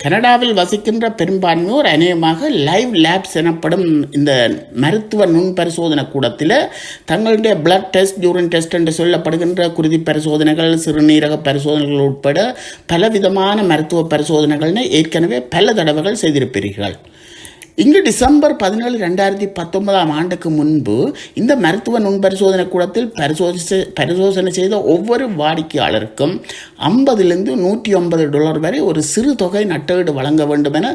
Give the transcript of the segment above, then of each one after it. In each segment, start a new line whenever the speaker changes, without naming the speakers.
கனடாவில் வசிக்கின்ற பெரும்பான்மையோர் அநேகமாக லைவ் லேப்ஸ் எனப்படும் இந்த மருத்துவ நுண் பரிசோதனை கூடத்தில் தங்களுடைய பிளட் டெஸ்ட், யூரின் டெஸ்ட் என்று சொல்லப்படுகின்ற குருதி பரிசோதனைகள், சிறுநீரக பரிசோதனைகள் உட்பட பலவிதமான மருத்துவ பரிசோதனைகள்னு ஏற்கனவே பல தடவைகள் செய்திருப்பீர்கள். இங்கு டிசம்பர் 17, 2019 ஆண்டுக்கு முன்பு இந்த மருத்துவ நுண்பரிசோதனை கூடத்தில் பரிசோதனை செய்த ஒவ்வொரு வாடிக்கையாளருக்கும் $50 வரை ஒரு சிறு தொகை நட்டஈடு வழங்க வேண்டும் என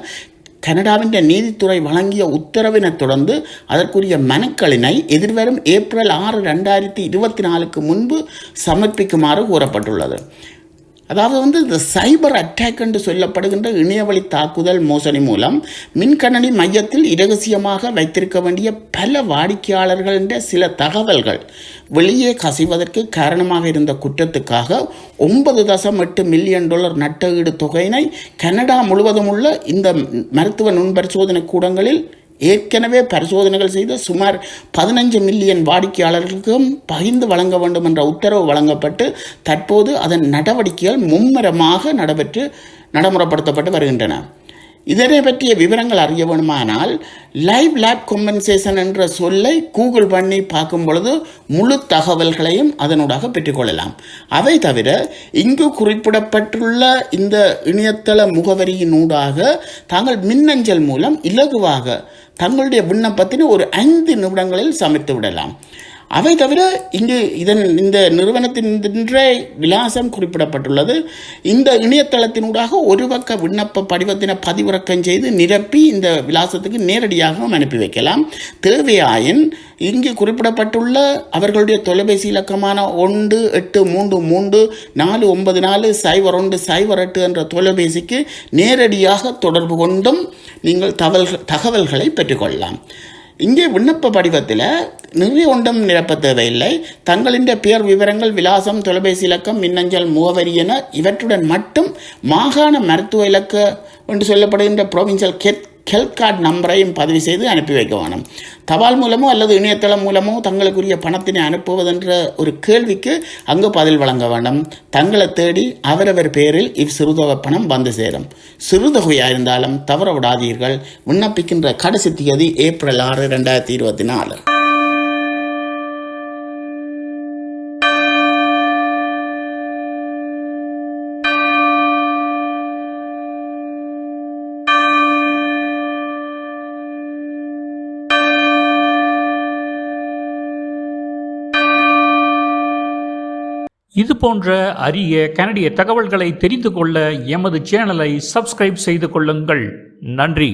கனடாவின் நீதித்துறை வழங்கிய உத்தரவினை தொடர்ந்து அதற்குரிய மனுக்களினை எதிர்வரும் ஏப்ரல் 6, 2024 முன்பு சமர்ப்பிக்குமாறு கூறப்பட்டுள்ளது. அதாவது இந்த சைபர் அட்டாக் என்று சொல்லப்படுகின்ற இணையவழி தாக்குதல் மோசடி மூலம் மின்கணனி மையத்தில் இரகசியமாக வைத்திருக்க வேண்டிய பல வாடிக்கையாளர்கள் என்ற சில தகவல்கள் வெளியே கசிவதற்கு காரணமாக இருந்த குற்றத்துக்காக $9.8 மில்லியன் நட்டஈடு தொகையினை கனடா முழுவதும் உள்ள இந்த மருத்துவ நுண்பரிசோதனை கூடங்களில் ஏற்கனவே பரிசோதனைகள் செய்த சுமார் 15 மில்லியன் வாடிக்கையாளர்களுக்கும் பகிர்ந்து வழங்க வேண்டும் என்ற உத்தரவு வழங்கப்பட்டு தற்போது அதன் நடவடிக்கைகள் மும்முரமாக நடைமுறைப்படுத்தப்பட்டு வருகின்றன. இதனை பற்றிய விவரங்கள் அறிய வேண்டுமானால் லைவ் லேப் காம்பன்சேஷன் என்ற சொல்லை கூகுள் பண்ணி பார்க்கும் பொழுது முழு தகவல்களையும் அதனூடாக பெற்றுக்கொள்ளலாம். அவை தவிர இங்கு குறிப்பிடப்பட்டுள்ள இந்த இணையதள முகவரியினூடாக தாங்கள் மின்னஞ்சல் மூலம் இலகுவாக தங்களுடைய விண்ணப்பத்தினை ஒரு 5 நிமிடங்களில் சமைத்து விடலாம். அவை தவிர இங்கு இந்த நிறுவனத்தின் விலாசம் குறிப்பிடப்பட்டுள்ளது. இந்த இணையதளத்தினூடாக ஒரு பக்க விண்ணப்ப படிவத்தினை பதிவிறக்கம் செய்து நிரப்பி இந்த விலாசத்துக்கு நேரடியாக அனுப்பி வைக்கலாம். தேவையாயின் இங்கு குறிப்பிடப்பட்டுள்ள அவர்களுடைய தொலைபேசி இலக்கமான 1833494008 என்ற தொலைபேசிக்கு நேரடியாக தொடர்பு கொண்டும் நீங்கள் தகவல்களை பெற்றுக்கொள்ளலாம். இங்கே விண்ணப்ப படிவத்தில் நிறைய ஒன்றும் நிரப்ப தேவையில்லை. தங்களின் பெயர் விவரங்கள், விலாசம், தொலைபேசி இலக்கம், மின்னஞ்சல் முகவரி என இவற்றுடன் மட்டும் மாகாண மருத்துவ இலக்க என்று சொல்லப்படுகின்ற ப்ரொவின்சியல் ஹெல்த் கார்டு நம்பரையும் பதிவு செய்து அனுப்பி வைக்க வேணும். தபால் மூலமோ அல்லது இணையதளம் மூலமோ தங்களுக்குரிய பணத்தினை அனுப்புவதென்ற ஒரு கேள்விக்கு அங்கு பதில் வழங்க வேண்டும். தங்களை தேடி அவரவர் பெயரில் சிறுதொகை பணம் வந்து சேரும். சிறுதொகையாக இருந்தாலும் தவற விடாதீர்கள். விண்ணப்பிக்கின்ற கடைசி தேதி ஏப்ரல் 6, 2024.
இது போன்ற அரிய கனடிய தகவல்களை தெரிந்து கொள்ள எமது சேனலை சப்ஸ்கிரைப் செய்து கொள்ளுங்கள். நன்றி.